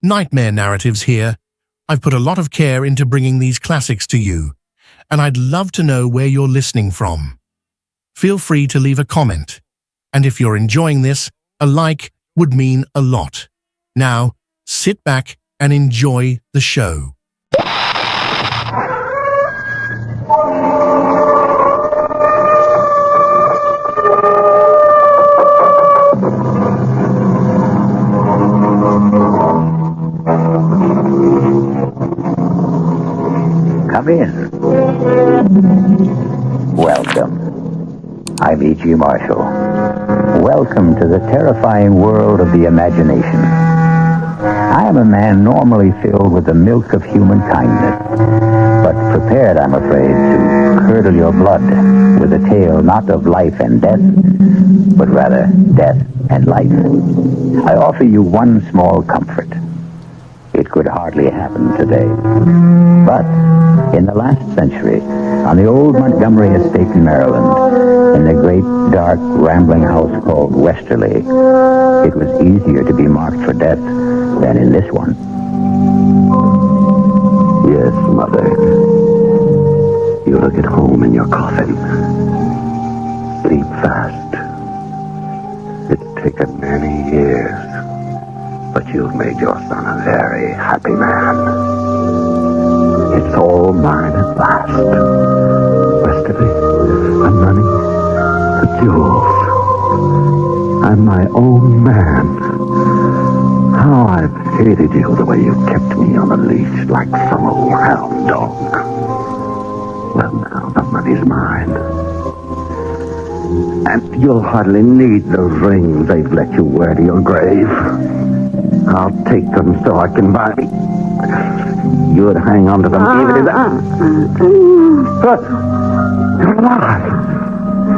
Nightmare Narratives here. I've put a lot of care into bringing these classics to you, and I'd love to know where you're listening from. Feel free to leave a comment, and if you're enjoying this, a like would mean a lot. Now, sit back and enjoy the show. Come in. Welcome. I'm E.G. Marshall. Welcome to the terrifying world of the imagination. I am a man normally filled with the milk of human kindness, but prepared, I'm afraid, to curdle your blood with a tale not of life and death, but rather death and life. I offer you one small comfort. It could hardly happen today. But in the last century, on the old Montgomery estate in Maryland, in the great, dark, rambling house called Westerly, it was easier to be marked for death than in this one. Yes, Mother. You look at home in your coffin. Sleep fast. It's taken many years, but you've made your son a very happy man. It's all mine at last. Westerly, the money, the jewels. I'm my own man. How I've hated you the way you kept me on a leash like some old hound dog. Well, now the money's mine. And you'll hardly need those rings they've let you wear to your grave. I'll take them so I can buy me. You'd hang on to them even if that... But you're alive.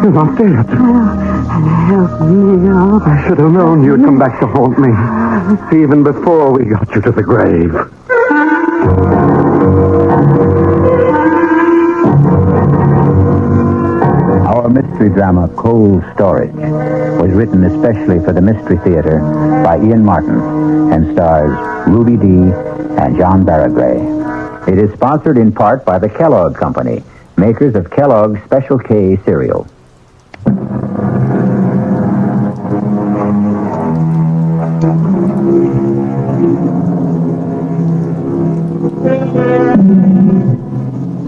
You're not dead. Help me out. I should have known you'd come back to haunt me, even before we got you to the grave. Our mystery drama, Cold Storage, was written especially for the Mystery Theater by Ian Martin and stars Ruby Dee and John Baragray. It is sponsored in part by the Kellogg Company, makers of Kellogg's Special K cereal.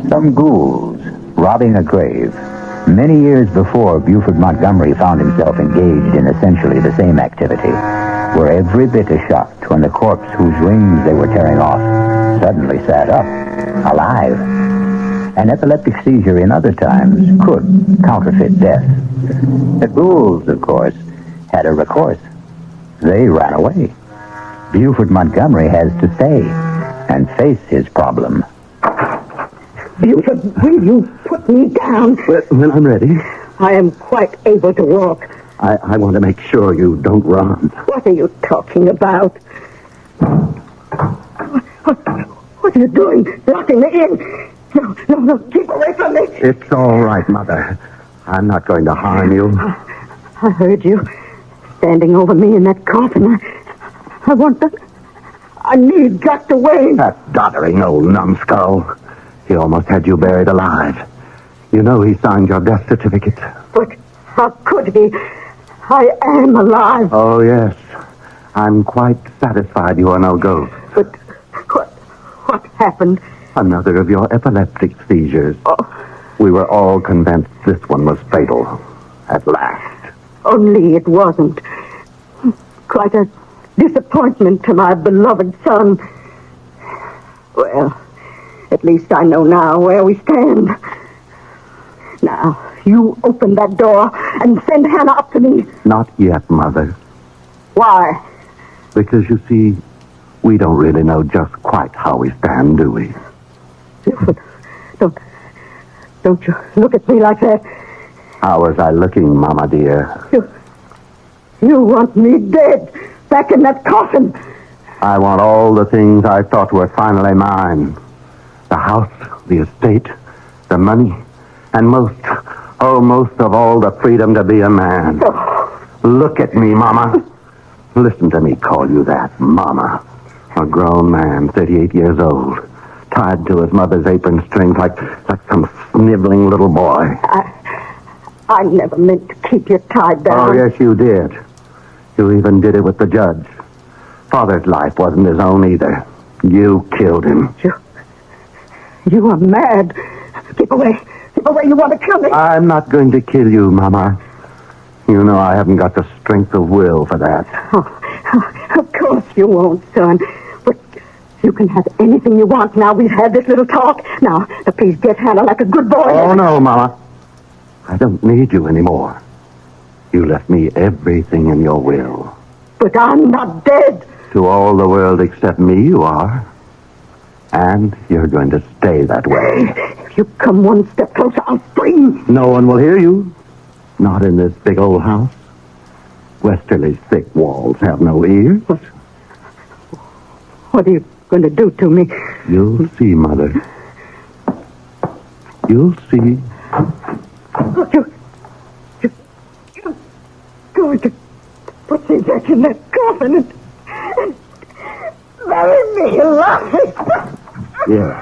Some ghouls robbing a grave. Many years before Buford Montgomery found himself engaged in essentially the same activity, were every bit as shocked when the corpse whose wings they were tearing off suddenly sat up, alive. An epileptic seizure in other times could counterfeit death. The ghouls, of course, had a recourse. They ran away. Buford Montgomery has to stay and face his problem. Buford, will you put me down? When I'm ready. I am quite able to walk. I want to make sure you don't run. What are you talking about? What are you doing? Locking me in? No, keep away from me. It's all right, Mother. I'm not going to harm you. I heard you standing over me in that coffin. I need Dr. Wayne. That doddering old numbskull. He almost had you buried alive. You know he signed your death certificate. But how could he? I am alive. Oh, yes. I'm quite satisfied you are no ghost. But what happened? Another of your epileptic seizures. Oh. We were all convinced this one was fatal. At last. Only it wasn't. Quite a disappointment to my beloved son. Well, at least I know now where we stand. Now, you open that door and send Hannah up to me. Not yet, Mother. Why? Because, you see, we don't really know just quite how we stand, do we? Don't you look at me like that. How was I looking, Mama dear? You want me dead, back in that coffin. I want all the things I thought were finally mine. The house, the estate, the money, and most of all, the freedom to be a man. Look at me, Mama. Listen to me call you that, Mama. A grown man, 38 years old, tied to his mother's apron strings like some sniveling little boy. I never meant to keep you tied down. Oh, yes, you did. You even did it with the judge. Father's life wasn't his own either. You killed him. You are mad. Keep away. Keep away. You want to kill me. I'm not going to kill you, Mama. You know I haven't got the strength of will for that. Oh, of course you won't, son. But you can have anything you want now. We've had this little talk. Now, please get Hannah like a good boy. Oh, no, Mama. I don't need you anymore. You left me everything in your will. But I'm not dead. To all the world except me, you are. And you're going to stay that way. If you come one step closer, I'll scream. No one will hear you. Not in this big old house. Westerly's thick walls have no ears. What are you going to do to me? You'll see, Mother. You'll see. You're going to put me back in that coffin and bury me alive. Yes.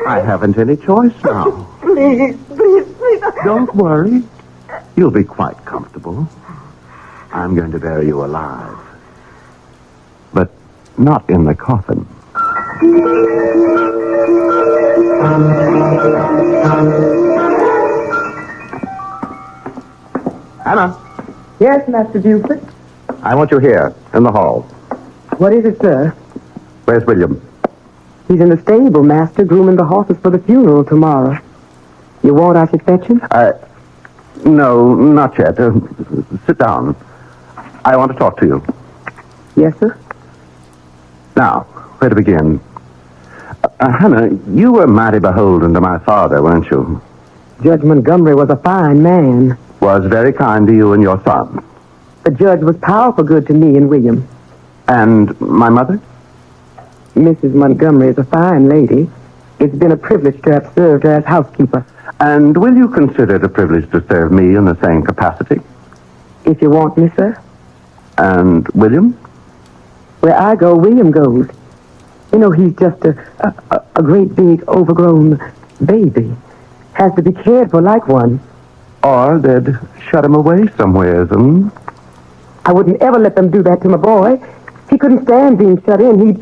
I haven't any choice now. Please. Don't worry. You'll be quite comfortable. I'm going to bury you alive. But not in the coffin. Anna. Yes, Master Buford. I want you here, in the hall. What is it, sir? Where's William? He's in the stable, Master, grooming the horses for the funeral tomorrow. You want I should fetch him? No, not yet. Sit down. I want to talk to you. Yes, sir. Now, where to begin? Hannah, you were mighty beholden to my father, weren't you? Judge Montgomery was a fine man. Was very kind to you and your son. The judge was powerful good to me and William. And my mother? Mrs. Montgomery is a fine lady. It's been a privilege to have served her as housekeeper. And will you consider it a privilege to serve me in the same capacity? If you want me, sir. And William? Where I go, William goes. You know, he's just a great big overgrown baby. Has to be cared for like one. Or they'd shut him away somewhere, I wouldn't ever let them do that to my boy. He couldn't stand being shut in.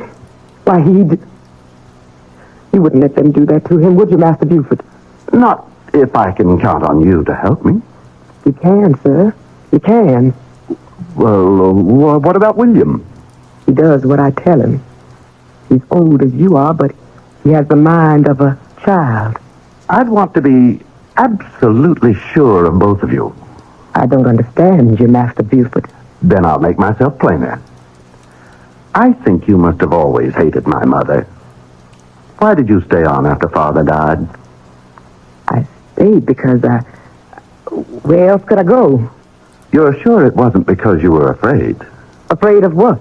You wouldn't let them do that to him, would you, Master Buford? Not if I can count on you to help me. You can, sir. You can. Well, what about William? He does what I tell him. He's old as you are, but he has the mind of a child. I'd want to be absolutely sure of both of you. I don't understand you, Master Buford. Then I'll make myself plainer. I think you must have always hated my mother. Why did you stay on after Father died? I stayed because where else could I go? You're sure it wasn't because you were afraid? Afraid of what?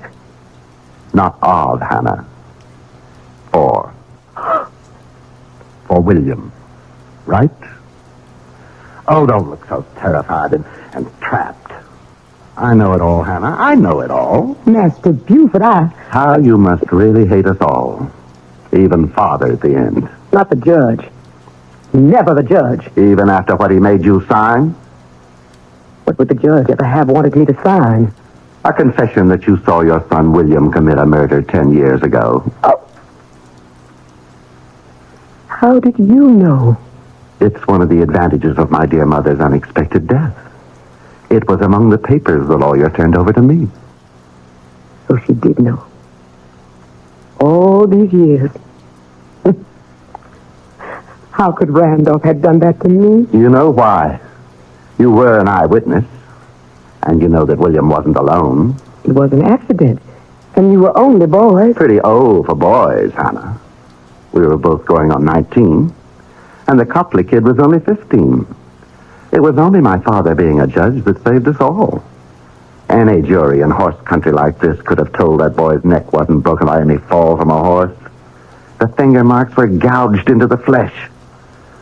Not of Hannah. For William. Right? Oh, don't look so terrified and trapped. I know it all, Hannah. I know it all. Master Buford, How you must really hate us all. Even Father at the end. Not the judge. Never the judge. Even after what he made you sign? What would the judge ever have wanted me to sign? A confession that you saw your son William commit a murder 10 years ago. Oh. How did you know? It's one of the advantages of my dear mother's unexpected death. It was among the papers the lawyer turned over to me. So she did know. All these years. How could Randolph have done that to me? You know why. You were an eyewitness. And you know that William wasn't alone. It was an accident. And you were only boys. Pretty old for boys, Hannah. We were both going on 19. And the Copley kid was only 15. It was only my father being a judge that saved us all. Any jury in horse country like this could have told that boy's neck wasn't broken by any fall from a horse. The finger marks were gouged into the flesh.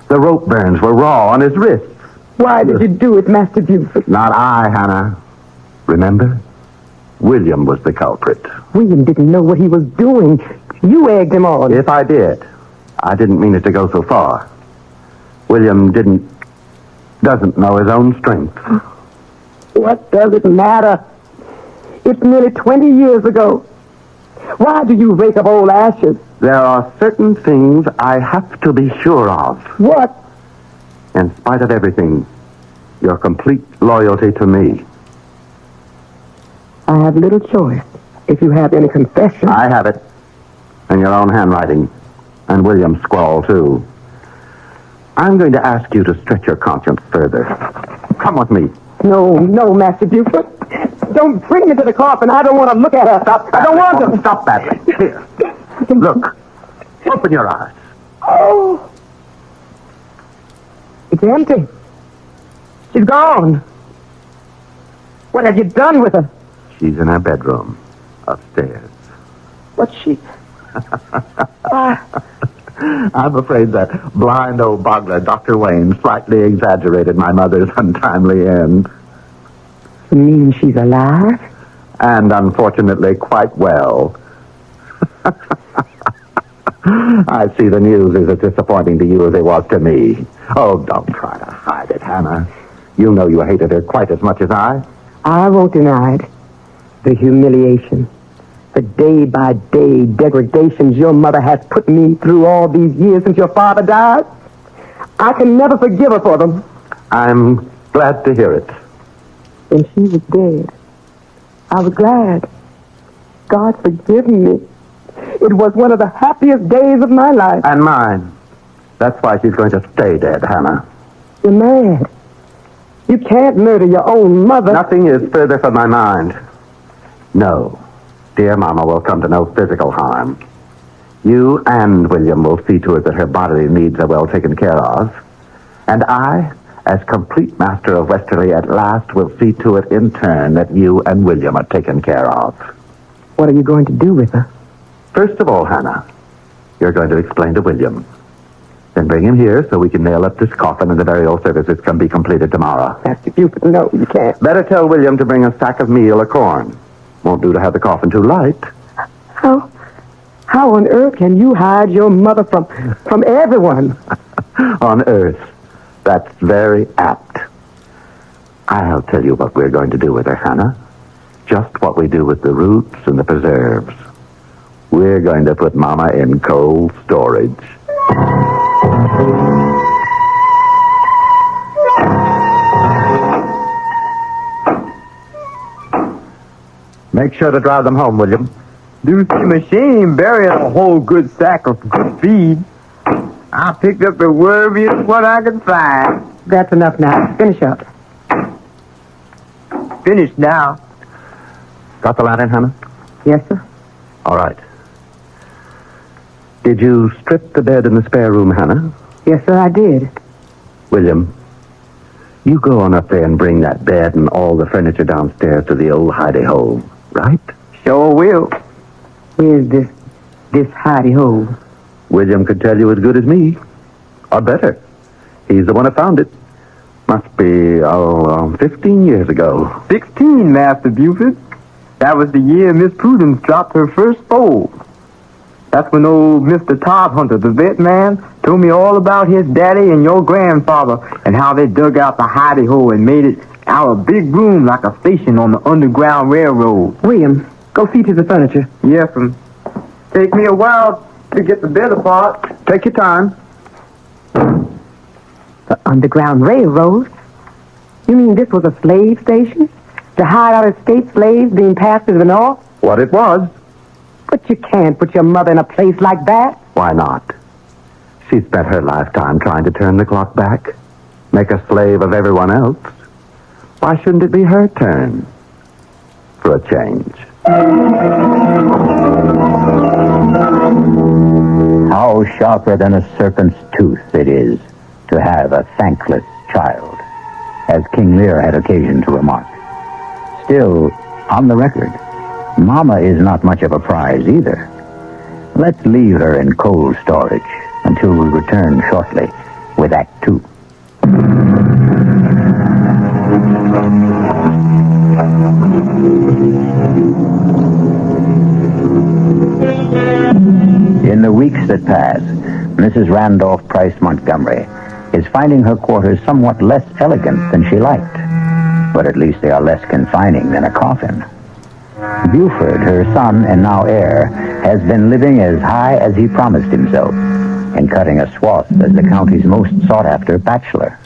The rope burns were raw on his wrists. Why did you do it, Master Buford? Not I, Hannah. Remember? William was the culprit. William didn't know what he was doing. You egged him on. If I did, I didn't mean it to go so far. William doesn't know his own strength. What does it matter? It's nearly 20 years ago. Why do you rake up old ashes? There are certain things I have to be sure of. What? In spite of everything, your complete loyalty to me. I have little choice. If you have any confession. I have it. In your own handwriting. And William's scrawl, too. I'm going to ask you to stretch your conscience further. Come with me. No, Master Buford. Don't bring me to the coffin. I don't want to look at her. Stop I don't want to. Stop battling. Here. Look. Open your eyes. Oh. It's empty. She's gone. What have you done with her? She's in her bedroom. Upstairs. What's she? I'm afraid that blind old boggler, Dr. Wayne, slightly exaggerated my mother's untimely end. You mean she's alive? And unfortunately quite well. I see the news is as disappointing to you as it was to me. Oh, don't try to hide it, Hannah. You know you hated her quite as much as I. I won't deny it. The humiliation. The day-by-day degradations your mother has put me through all these years since your father died. I can never forgive her for them. I'm glad to hear it. When she was dead, I was glad. God forgive me. It was one of the happiest days of my life. And mine. That's why she's going to stay dead, Hannah. You're mad. You can't murder your own mother. Nothing is further from my mind. No. Dear Mama will come to no physical harm. You and William will see to it that her bodily needs are well taken care of. And I, as complete master of Westerly at last, will see to it in turn that you and William are taken care of. What are you going to do with her? First of all, Hannah, you're going to explain to William. Then bring him here so we can nail up this coffin and the burial services can be completed tomorrow. Master Buford, no, you can't. Better tell William to bring a sack of meal or corn. Won't do to have the coffin too light. How on earth can you hide your mother from everyone? On earth. That's very apt. I'll tell you what we're going to do with her, Hannah. Just what we do with the roots and the preserves. We're going to put Mama in cold storage. Make sure to drive them home, William. Do see machine burying a whole good sack of good feed. I picked up the wormiest what I could find. That's enough now. Finish up. Finished now. Got the lantern, Hannah? Yes, sir. All right. Did you strip the bed in the spare room, Hannah? Yes, sir, I did. William, you go on up there and bring that bed and all the furniture downstairs to the old hidey-hole, right? Sure will. Where's this hidey-hole? William could tell you as good as me. Or better. He's the one who found it. Must be, 15 years ago. 16, Master Buford. That was the year Miss Prudence dropped her first foal. That's when old Mr. Todd Hunter, the vet man, told me all about his daddy and your grandfather and how they dug out the hidey-hole and made it out a big room like a station on the Underground Railroad. William, go see to the furniture. Yes, take me a while to get the bed apart. Take your time. The Underground Railroad? You mean this was a slave station? To hide out escaped slaves being passed to the north? What it was. But you can't put your mother in a place like that. Why not? She spent her lifetime trying to turn the clock back. Make a slave of everyone else. Why shouldn't it be her turn? For a change. How sharper than a serpent's tooth it is to have a thankless child, as King Lear had occasion to remark. Still, on the record, Mama is not much of a prize either. Let's leave her in cold storage until we return shortly with Act 2. In the weeks that pass, Mrs. Randolph Price Montgomery is finding her quarters somewhat less elegant than she liked, but at least they are less confining than a coffin. Buford, her son and now heir, has been living as high as he promised himself and cutting a swath as the county's most sought-after bachelor.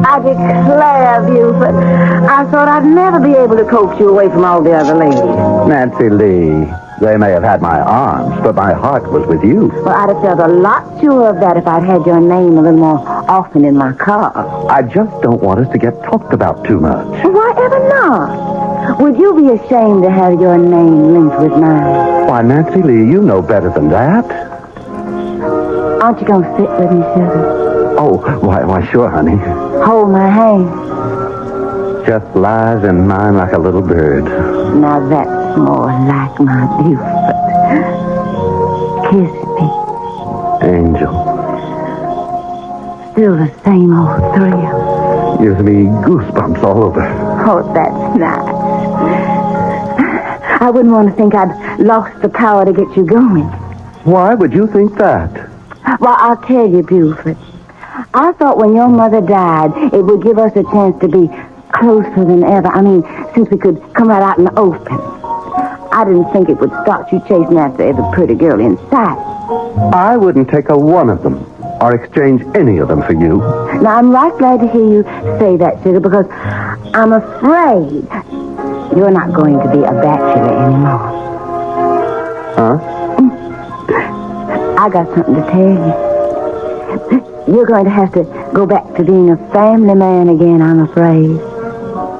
I declare, Buford, I thought I'd never be able to coax you away from all the other ladies. Nancy Lee, they may have had my arms, but my heart was with you. Well, I'd have felt a lot sure of that if I'd had your name a little more often in my car. I just don't want us to get talked about too much. Well, why ever not? Would you be ashamed to have your name linked with mine? Why, Nancy Lee, you know better than that. Aren't you going to sit with me, sugar? Oh, why, sure, honey. Hold my hand. Just lies in mine like a little bird. Now that's more like my Buford. Kiss me. Angel. Still the same old thrill. Gives me goosebumps all over. Oh, that's nice. I wouldn't want to think I'd lost the power to get you going. Why would you think that? Well, I'll tell you, Buford. I thought when your mother died, it would give us a chance to be closer than ever. I mean, since we could come right out in the open. I didn't think it would start you chasing after every pretty girl in sight. I wouldn't take a one of them or exchange any of them for you. Now, I'm right glad to hear you say that, sugar, because I'm afraid you're not going to be a bachelor anymore. Huh? I got something to tell you. You're going to have to go back to being a family man again, I'm afraid.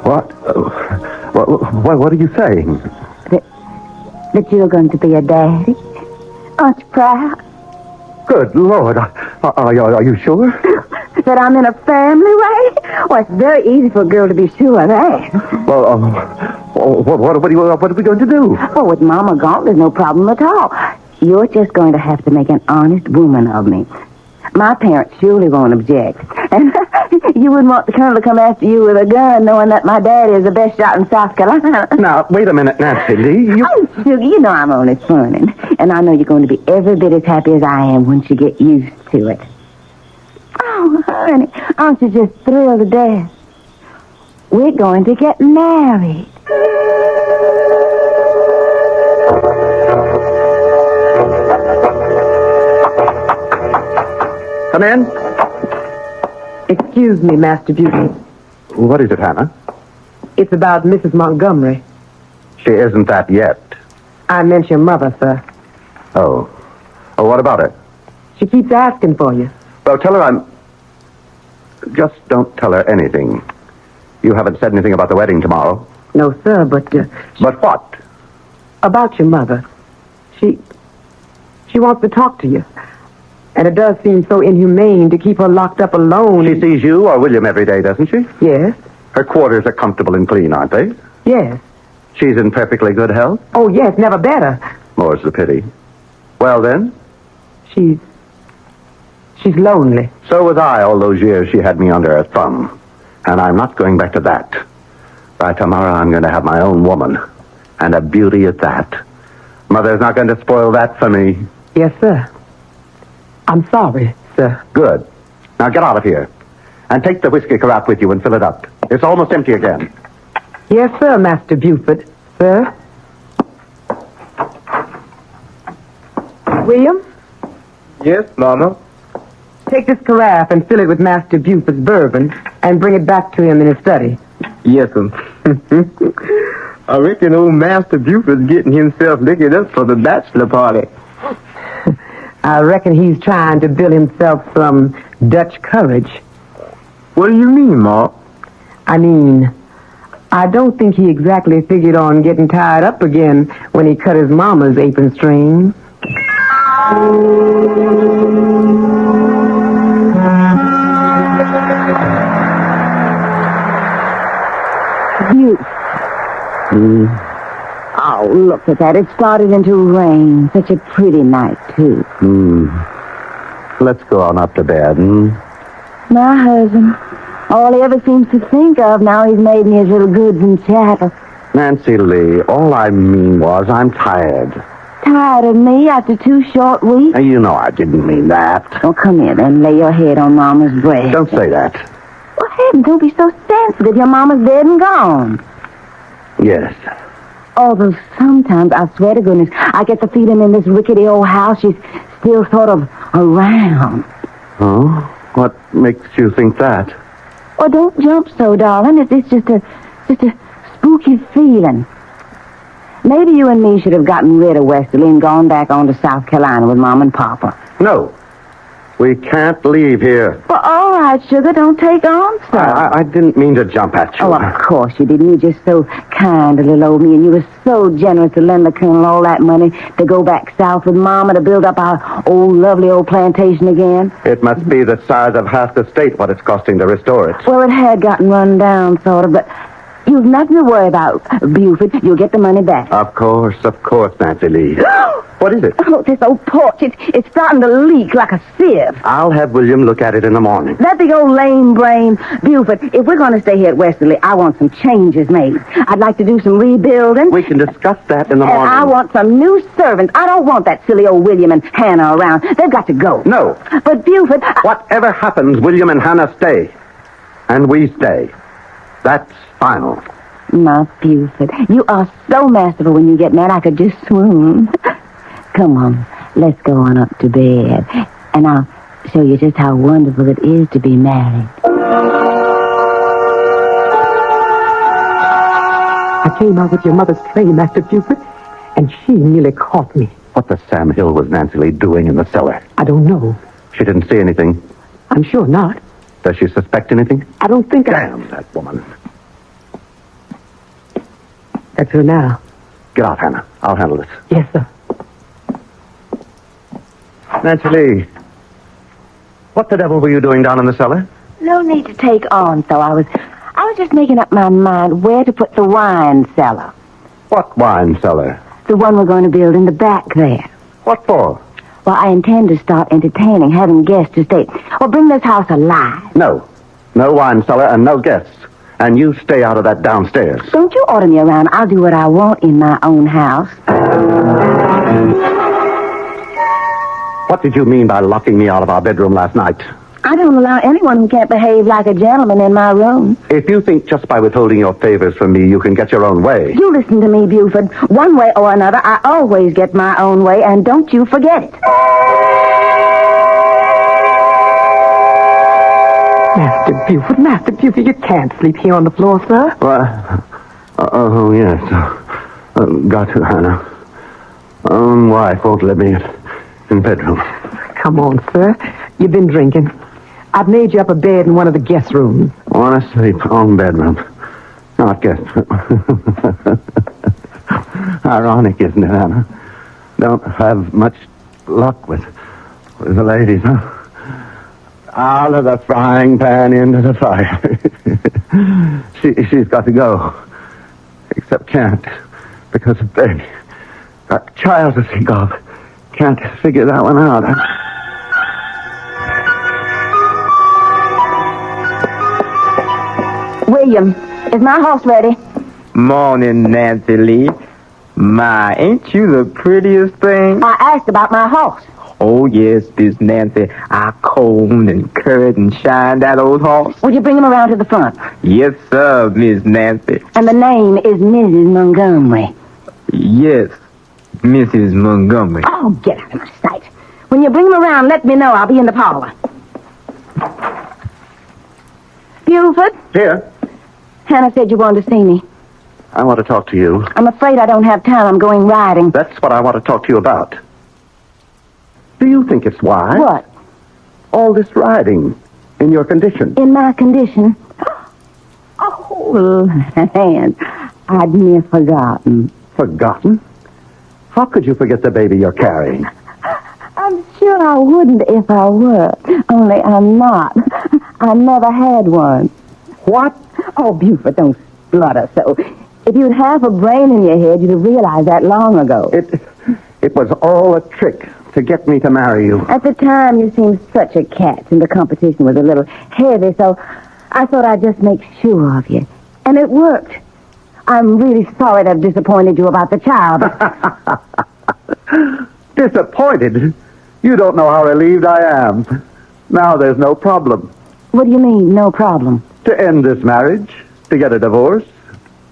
What? What are you saying? That you're going to be a daddy. Aren't you proud? Good Lord. Are you sure? That I'm in a family way? Well, it's very easy for a girl to be sure of that. Well, what are we going to do? Oh, with Mama gone, there's no problem at all. You're just going to have to make an honest woman of me. My parents surely won't object. And you wouldn't want the colonel to come after you with a gun, knowing that my daddy is the best shot in South Carolina. Now, wait a minute, Nancy Lee. Oh, sugar, you know I'm only funning. And I know you're going to be every bit as happy as I am once you get used to it. Oh, honey, aren't you just thrilled to death? We're going to get married. Come in. Excuse me, Master Beauty. What is it, Hannah? It's about Mrs. Montgomery. She isn't that yet. I meant your mother, sir. Oh, what about her? She keeps asking for you. Well, tell her Just don't tell her anything. You haven't said anything about the wedding tomorrow. No, sir, but... But what? About your mother. She wants to talk to you. And it does seem so inhumane to keep her locked up alone. She sees you or William every day, doesn't she? Yes. Her quarters are comfortable and clean, aren't they? Yes. She's in perfectly good health? Oh, yes, never better. More's the pity. Well, then? She's lonely. So was I all those years she had me under her thumb. And I'm not going back to that. By tomorrow, I'm going to have my own woman. And a beauty at that. Mother's not going to spoil that for me. Yes, sir. I'm sorry, sir. Good. Now get out of here. And take the whiskey carafe with you and fill it up. It's almost empty again. Yes, sir, Master Buford. Sir? William? Yes, Mama? Take this carafe and fill it with Master Buford's bourbon and bring it back to him in his study. Yes, sir. I reckon old Master Buford's getting himself liquored up for the bachelor party. I reckon he's trying to build himself some Dutch courage. What do you mean, Ma? I mean, I don't think he exactly figured on getting tied up again when he cut his mama's apron string. Beautiful. Oh, look at that. It started into rain. Such a pretty night, too. Let's go on up to bed, My husband. All he ever seems to think of now he's made me his little goods and chattels. Nancy Lee, all I mean was I'm tired. Tired of me after 2 short weeks? You know I didn't mean that. Oh, come here then. Lay your head on Mama's breast. Don't say that. Well, heavens, don't be so sensitive. Your Mama's dead and gone. Yes. Although sometimes, I swear to goodness, I get the feeling in this rickety old house she's still sort of around. Oh? What makes you think that? Oh, don't jump so, darling. It's just a spooky feeling. Maybe you and me should have gotten rid of Westerly and gone back on to South Carolina with Mom and Papa. No. We can't leave here. Well, all right, sugar, don't take on so. I didn't mean to jump at you. Oh, of course you didn't. You're just so kind to little old me, and you were so generous to lend the Colonel all that money to go back south with Mama to build up our lovely old plantation again. It must be the size of half the state what it's costing to restore it. Well, it had gotten run down, sort of, but you've nothing to worry about, Buford. You'll get the money back. Of course, Nancy Lee. What is it? Oh, this old porch, it's starting to leak like a sieve. I'll have William look at it in the morning. That big old lame brain. Buford, if we're going to stay here at Westerly, I want some changes made. I'd like to do some rebuilding. We can discuss that in the And morning. I want some new servants. I don't want that silly old William and Hannah around. They've got to go. No. But Buford... Whatever happens, William and Hannah stay. And we stay. That's final. My Buford, you are so masterful when you get mad I could just swoon. Come on, let's go on up to bed, and I'll show you just how wonderful it is to be married. I came out with your mother's tray, Master Buford, and she nearly caught me. What the Sam Hill was Nancy Lee doing in the cellar? I don't know. She didn't see anything. I'm sure not. Does she suspect anything? I don't think Damn that woman. That's her now. Get out, Hannah. I'll handle this. Yes, sir. Nancy Lee, what the devil were you doing down in the cellar? No need to take on, so I was just making up my mind where to put the wine cellar. What wine cellar? The one we're going to build in the back there. What for? Well, I intend to start entertaining, having guests to stay. Or bring this house alive. No. No wine cellar and no guests. And you stay out of that downstairs. Don't you order me around. I'll do what I want in my own house. What did you mean by locking me out of our bedroom last night? I don't allow anyone who can't behave like a gentleman in my room. If you think just by withholding your favors from me you can get your own way... You listen to me, Buford. One way or another, I always get my own way, and don't you forget it. Master Buford, you can't sleep here on the floor, sir. Oh, yes. Got to, Hannah. Own wife won't let me in bedroom. Come on, sir. You've been drinking. I've made you up a bed in one of the guest rooms. Want to sleep on bedroom. Not guest room. Ironic, isn't it, Hannah? Don't have much luck with the ladies, huh? Out of the frying pan into the fire. She's got to go. Except can't. Because of baby. Got a child to think of. Can't figure that one out. William, is my horse ready? Morning, Nancy Lee. My, ain't you the prettiest thing? I asked about my horse. Oh, yes, Miss Nancy. I combed and curried and shined that old horse. Would you bring him around to the front? Yes, sir, Miss Nancy. And the name is Mrs. Montgomery. Yes, Mrs. Montgomery. Oh, get out of my sight. When you bring him around, let me know. I'll be in the parlor. Buford? Here. Hannah said you wanted to see me. I want to talk to you. I'm afraid I don't have time. I'm going riding. That's what I want to talk to you about. Do you think it's wise? What? All this riding in your condition. In my condition? Oh, land. I'd near forgotten. Forgotten? How could you forget the baby you're carrying? I'm sure I wouldn't if I were. Only I'm not. I never had one. What? Oh, Buford, don't splutter so. If you'd half a brain in your head, you'd have realized that long ago. It was all a trick to get me to marry you. At the time, you seemed such a catch, and the competition was a little heavy, so I thought I'd just make sure of you. And it worked. I'm really sorry to have disappointed you about the child. Disappointed? You don't know how relieved I am. Now there's no problem. What do you mean, no problem? To end this marriage, to get a divorce.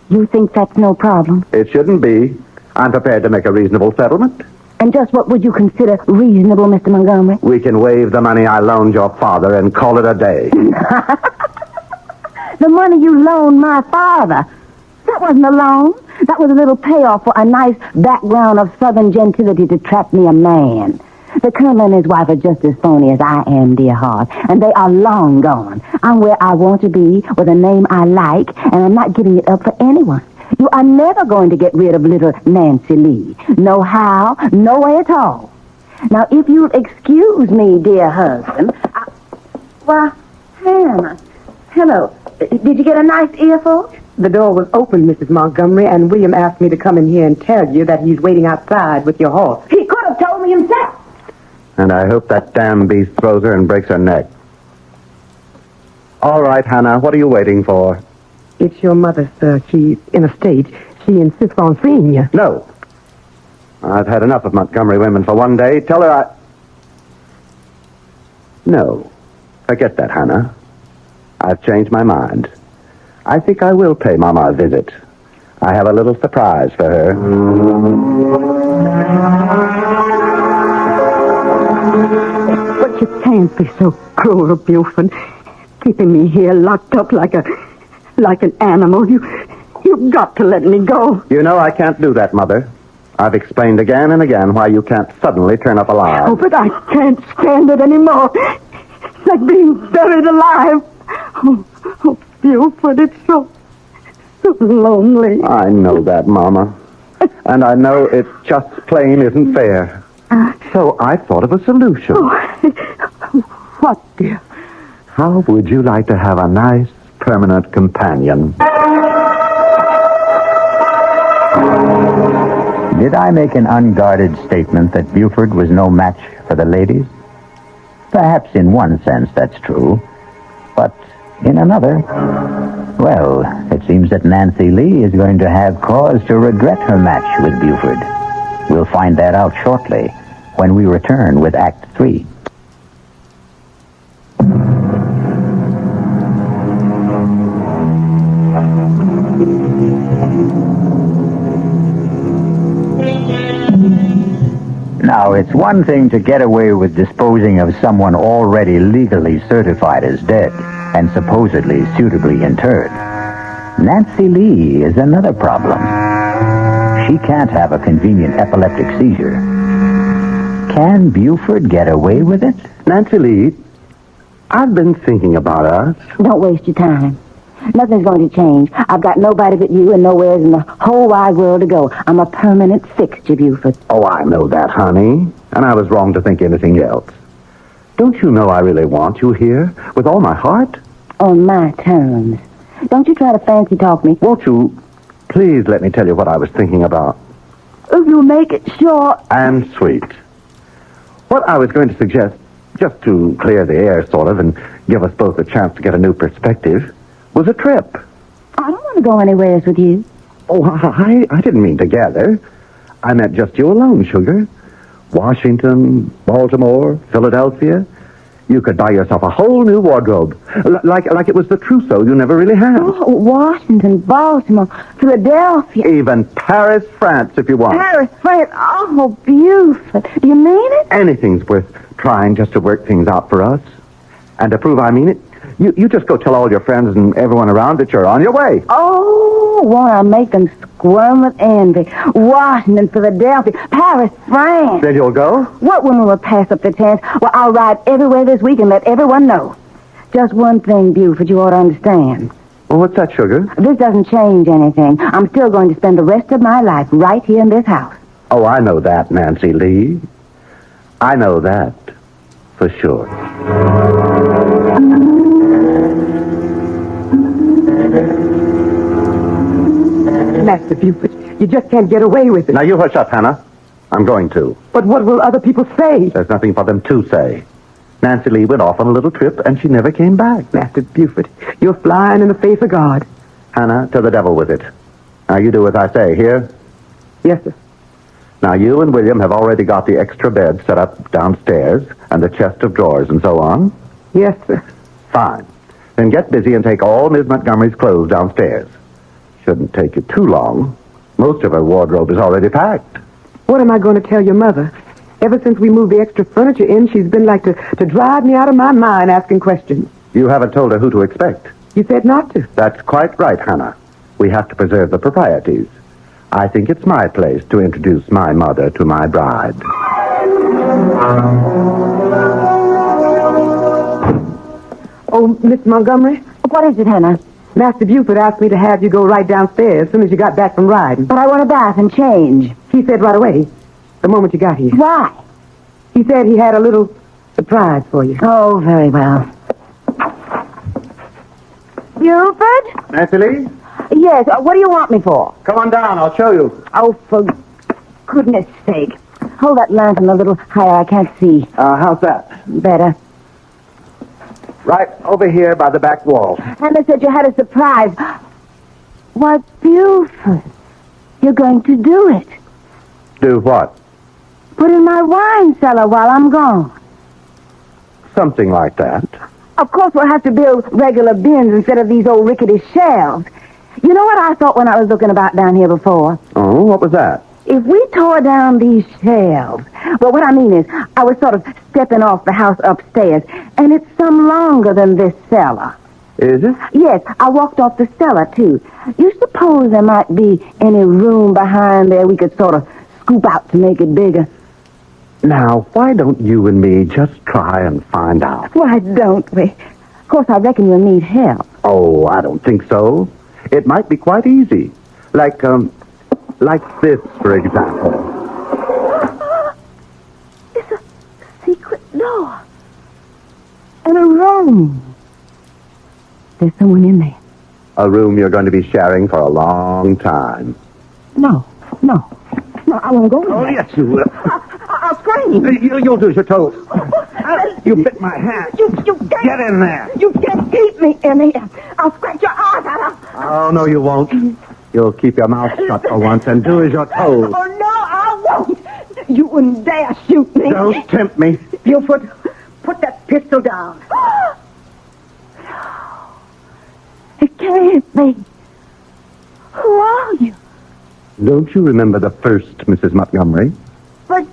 You think that's no problem? It shouldn't be. I'm prepared to make a reasonable settlement. And just what would you consider reasonable, Mr. Montgomery? We can waive the money I loaned your father and call it a day. The money you loaned my father. That wasn't a loan. That was a little payoff for a nice background of Southern gentility to trap me a man. The Colonel and his wife are just as phony as I am, dear heart, and they are long gone. I'm where I want to be with a name I like, and I'm not giving it up for anyone. You are never going to get rid of little Nancy Lee. No how, no way at all. Now, if you'll excuse me, dear husband, Why, Hannah. Hello. Did you get a nice earful? The door was open, Mrs. Montgomery, and William asked me to come in here and tell you that he's waiting outside with your horse. He could have told me himself. And I hope that damn beast throws her and breaks her neck. All right, Hannah, what are you waiting for? It's your mother, sir. She's in a state. She insists on seeing you. No. I've had enough of Montgomery women for one day. Tell her I... No. Forget that, Hannah. I've changed my mind. I think I will pay Mama a visit. I have a little surprise for her. But you can't be so cruel, Buford. Keeping me here locked up like an animal. You've got to let me go. You know I can't do that, Mother. I've explained again and again why you can't suddenly turn up alive. Oh, but I can't stand it anymore. It's like being buried alive. Oh, Buford, it's so lonely. I know that, Mama. And I know it just plain isn't fair. So I thought of a solution. What, dear? How would you like to have a nice, permanent companion? Did I make an unguarded statement that Buford was no match for the ladies? Perhaps in one sense that's true. But in another, well, it seems that Nancy Lee is going to have cause to regret her match with Buford. We'll find that out shortly when we return with Act 3. Now, it's one thing to get away with disposing of someone already legally certified as dead and supposedly suitably interred. Nancy Lee is another problem. She can't have a convenient epileptic seizure. Can Buford get away with it? Nancy Lee, I've been thinking about us. Don't waste your time. Nothing's going to change. I've got nobody but you and nowhere in the whole wide world to go. I'm a permanent fixture, Buford. Oh, I know that, honey. And I was wrong to think anything else. Don't you know I really want you here with all my heart? On my terms. Don't you try to fancy talk me. Won't you please let me tell you what I was thinking about? If you make it short. And sweet. What I was going to suggest, just to clear the air, sort of, and give us both a chance to get a new perspective, was a trip. I don't want to go anywhere else with you. Oh, I didn't mean together. I meant just you alone, sugar. Washington, Baltimore, Philadelphia. You could buy yourself a whole new wardrobe. Like it was the trousseau you never really had. Oh, Washington, Baltimore, Philadelphia. Even Paris, France, if you want. Paris, France. Oh, Buford. Do you mean it? Anything's worth trying just to work things out for us. And to prove I mean it, you just go tell all your friends and everyone around that you're on your way. Oh, won't I make them squirm with envy? Washington, Philadelphia, Paris, France. Then you'll go? What woman will pass up the chance? Well, I'll ride everywhere this week and let everyone know. Just one thing, Buford, you ought to understand. Well, what's that, sugar? This doesn't change anything. I'm still going to spend the rest of my life right here in this house. Oh, I know that, Nancy Lee. I know that for sure. Master Buford, you just can't get away with it. Now, you hush up, Hannah. I'm going to. But what will other people say? There's nothing for them to say. Nancy Lee went off on a little trip, and she never came back. Master Buford, you're flying in the face of God. Hannah, to the devil with it. Now, you do as I say, here? Yes, sir. Now, you and William have already got the extra bed set up downstairs, and the chest of drawers and so on. Yes, sir. Fine. Then get busy and take all Miss Montgomery's clothes downstairs. Shouldn't take you too long. Most of her wardrobe is already packed. What am I going to tell your mother? Ever since we moved the extra furniture in, she's been like to drive me out of my mind asking questions. You haven't told her who to expect. You said not to. That's quite right, Hannah. We have to preserve the proprieties. I think it's my place to introduce my mother to my bride. Oh, Miss Montgomery? What is it, Hannah? Master Buford asked me to have you go right downstairs as soon as you got back from riding. But I want a bath and change. He said right away, the moment you got here. Why? He said he had a little surprise for you. Oh, very well. Buford? Nancy Lee, Yes, what do you want me for? come on down. I'll show you. Oh, for goodness sake. Hold that lantern a little higher. I can't see. How's that? Better. Right over here by the back wall. Hannah said you had a surprise. Why, Buford, you're going to do it. Do what? Put in my wine cellar while I'm gone. Something like that. Of course, we'll have to build regular bins instead of these old rickety shelves. You know what I thought when I was looking about down here before? Oh, what was that? If we tore down these shelves, well, what I mean is, I was sort of stepping off the house upstairs, and it's some longer than this cellar. Is it? Yes, I walked off the cellar, too. You suppose there might be any room behind there we could sort of scoop out to make it bigger? Now, why don't you and me just try and find out? Why don't we? Of course, I reckon you'll need help. Oh, I don't think so. It might be quite easy. Like this, for example. It's a secret door. And a room. There's someone in there. A room you're going to be sharing for a long time. No, I won't go in there. Oh, yes, you will. I'll scream. You'll lose your toes. You bit my hand. You can't. Get in there. You can't keep me in here. I'll scratch your eyes out. Oh, no, you won't. You'll keep your mouth shut for once and do as you're told. Oh, no, I won't. You wouldn't dare shoot me. Don't tempt me. Buford, put that pistol down. It can't be. Who are you? Don't you remember the first Mrs. Montgomery? But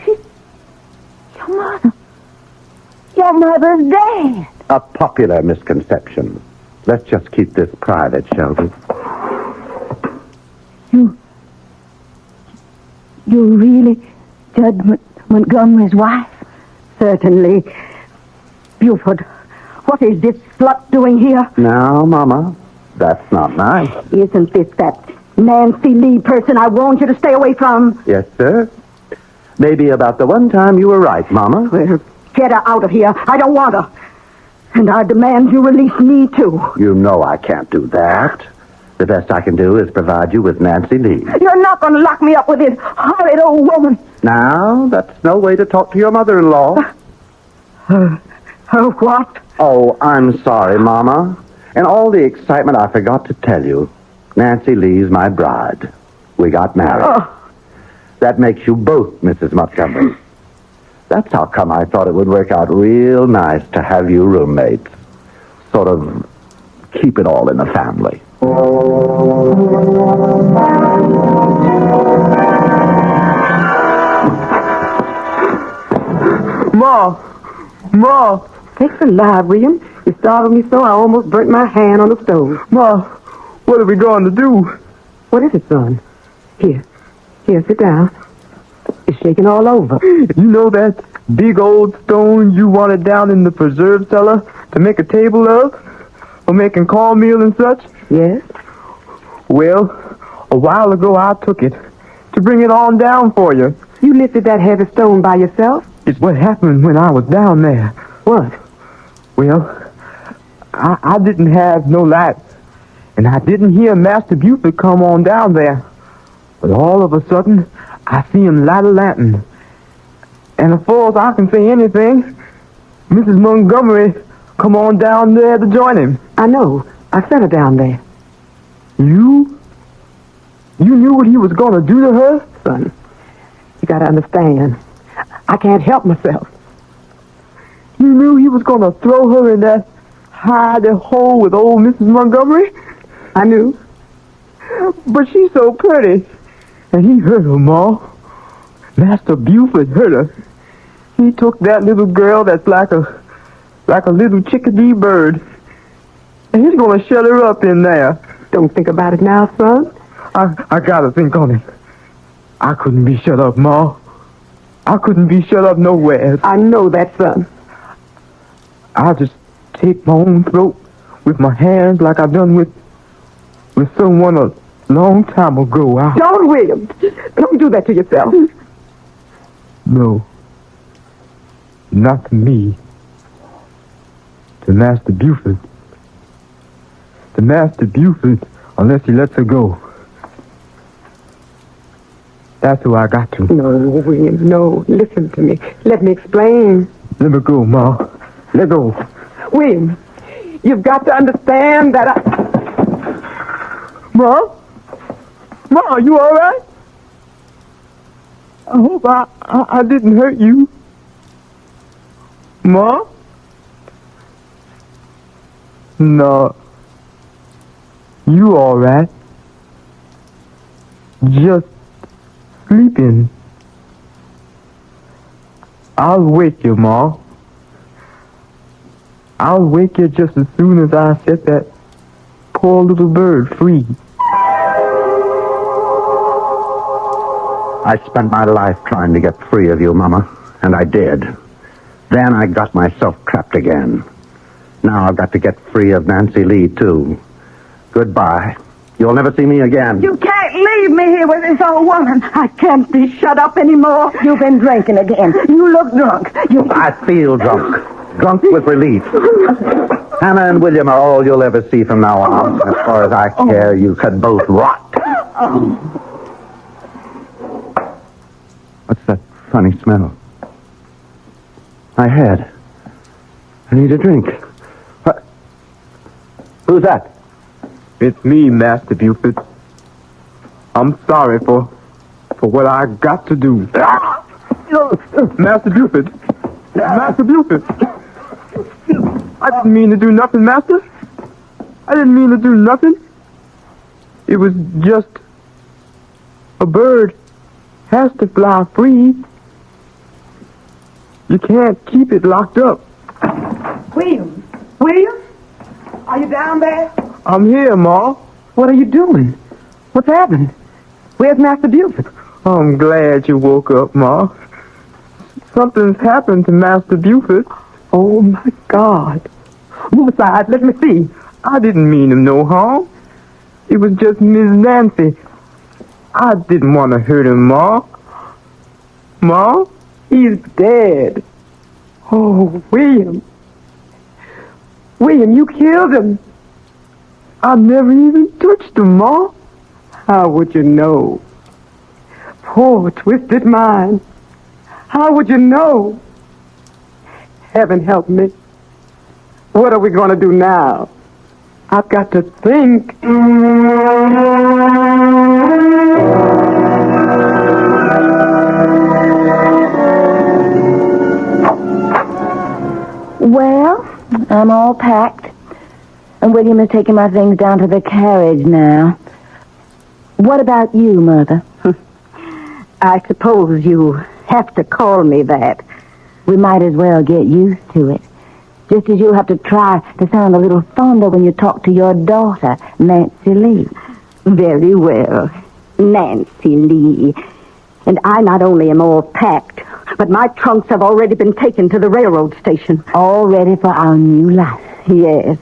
she's your mother. Your mother's dead. A popular misconception. Let's just keep this private, shall we? You're really Judge Montgomery's wife? Certainly. Buford, what is this slut doing here? Now, Mama, that's not nice. Isn't this that Nancy Lee person I warned you to stay away from? Yes, sir. Maybe about the one time you were right, Mama. Well, get her out of here. I don't want her. And I demand you release me, too. You know I can't do that. The best I can do is provide you with Nancy Lee. You're not going to lock me up with this horrid old woman. Now, that's no way to talk to your mother-in-law. What? Oh, I'm sorry, Mama. In all the excitement, I forgot to tell you. Nancy Lee's my bride. We got married. Oh. That makes you both Mrs. Montgomery. That's how come I thought it would work out real nice to have you roommates. Sort of keep it all in the family. Ma! Sakes alive, William. You startled me so I almost burnt my hand on the stove. Ma, what are we going to do? What is it, son? Here, sit down. It's shaking all over. You know that big old stone you wanted down in the preserve cellar to make a table of? For making cornmeal and such? Yes? Well, a while ago I took it to bring it on down for you. You lifted that heavy stone by yourself? It's what happened when I was down there. What? Well, I didn't have no light, and I didn't hear Master Buford come on down there. But all of a sudden, I see him light a lantern. And as far as I can say anything, Mrs. Montgomery come on down there to join him. I know. I sent her down there. You? You knew what he was going to do to her? Son, you got to understand. I can't help myself. You knew he was going to throw her in that hidey hole with old Mrs. Montgomery? I knew. But she's so pretty. And he hurt her, Ma. Master Buford hurt her. He took that little girl that's like a little chickadee bird. And he's going to shut her up in there. Don't think about it now, son. I got to think on it. I couldn't be shut up, Ma. I couldn't be shut up nowhere. I know that, son. I'll just take my own throat with my hands like I've done with someone a long time ago. Don't, William. Don't do that to yourself. No. Not to me. To Master Buford. To Master Buford, unless he lets her go. That's who I got to. No, William, no. Listen to me. Let me explain. Let me go, Ma. Let go. William, you've got to understand that Ma? Ma, you all right? I hope I didn't hurt you. Ma? No. You all right? Just sleeping. I'll wake you, Ma. I'll wake you just as soon as I set that poor little bird free. I spent my life trying to get free of you, Mama, and I did. Then I got myself trapped again. Now I've got to get free of Nancy Lee, too. Goodbye. You'll never see me again. You can't leave me here with this old woman. I can't be shut up anymore. You've been drinking again. You look drunk. I feel drunk. Drunk with relief. Hannah and William are all you'll ever see from now on. As far as I care, you could both rot. What's that funny smell? My head. I need a drink. What? Who's that? It's me, Master Buford. I'm sorry for what I got to do. Master Buford. Master Buford. I didn't mean to do nothing, Master. I didn't mean to do nothing. It was just a bird has to fly free. You can't keep it locked up. William? William? Are you down there? I'm here, Ma. What are you doing? What's happened? Where's Master Buford? I'm glad you woke up, Ma. Something's happened to Master Buford. Oh, my God. Move aside. Let me see. I didn't mean him no harm. It was just Miss Nancy. I didn't want to hurt him, Ma. Ma? He's dead. Oh, William. William, you killed him. I never even touched him, Ma. How would you know? Poor twisted mind. How would you know? Heaven help me. What are we going to do now? I've got to think. Well, I'm all packed. And William is taking my things down to the carriage now. What about you, Mother? I suppose you have to call me that. We might as well get used to it. Just as you'll have to try to sound a little fonder when you talk to your daughter, Nancy Lee. Very well. Nancy Lee. And I not only am all packed, but my trunks have already been taken to the railroad station. All ready for our new life. Yes.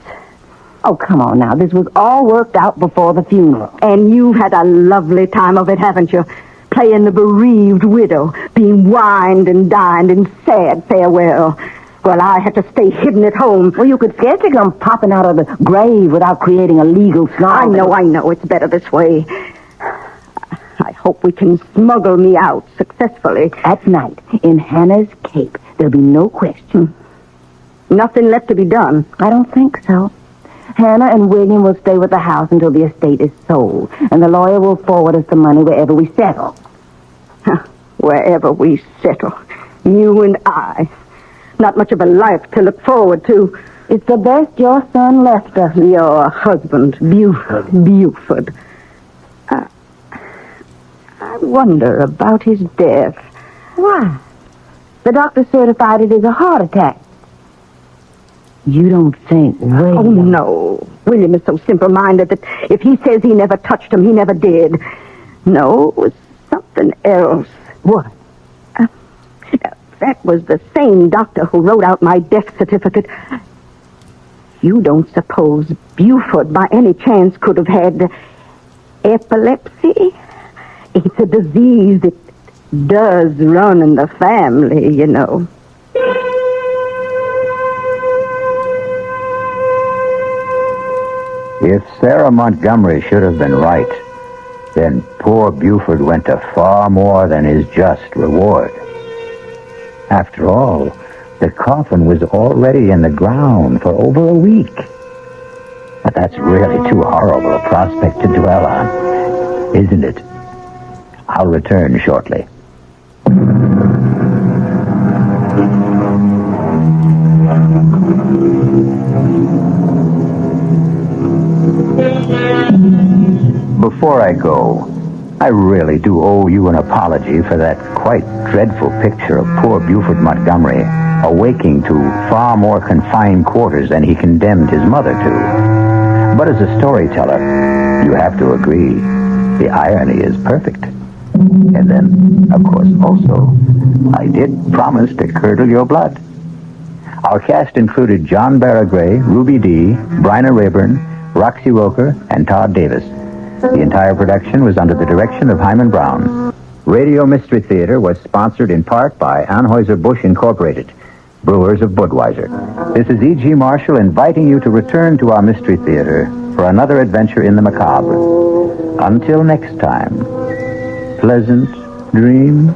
Oh, come on now. This was all worked out before the funeral. And you've had a lovely time of it, haven't you? Playing the bereaved widow, being wined and dined in sad farewell. Well, I had to stay hidden at home. Well, you could scarcely come popping out of the grave without creating a legal snarl. I know. It's better this way. I hope we can smuggle me out successfully. At night, in Hannah's cape, there'll be no question. Nothing left to be done. I don't think so. Hannah and William will stay with the house until the estate is sold, and the lawyer will forward us the money wherever we settle. Wherever we settle. You and I. Not much of a life to look forward to. It's the best your son left us. Your husband, Buford. I wonder about his death. Why? The doctor certified it as a heart attack. You don't think William... Oh, no. William is so simple-minded that if he says he never touched him, he never did. No, it was something else. What? That was the same doctor who wrote out my death certificate. You don't suppose Buford, by any chance, could have had epilepsy? It's a disease that does run in the family, you know. If Sarah Montgomery should have been right, then poor Buford went to far more than his just reward. After all, the coffin was already in the ground for over a week. But that's really too horrible a prospect to dwell on, isn't it? I'll return shortly. Before I go, I really do owe you an apology for that quite dreadful picture of poor Buford Montgomery awaking to far more confined quarters than he condemned his mother to. But as a storyteller, you have to agree, the irony is perfect. And then, of course, also, I did promise to curdle your blood. Our cast included John Barragray, Ruby Dee, Bryna Rayburn, Roxy Roker, and Todd Davis. The entire production was under the direction of Hyman Brown. Radio Mystery Theater was sponsored in part by Anheuser-Busch Incorporated, brewers of Budweiser. This is E.G. Marshall inviting you to return to our Mystery Theater for another adventure in the macabre. Until next time, pleasant dreams.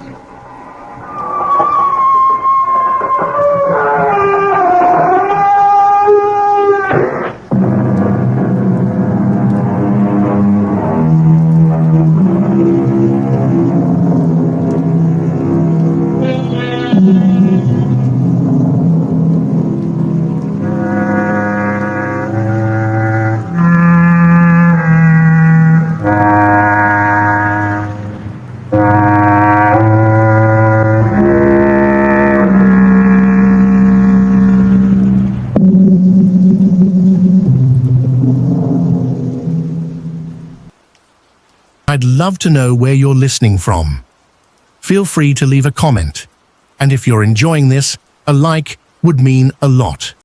I'd love to know where you're listening from. Feel free to leave a comment. And if you're enjoying this, a like would mean a lot.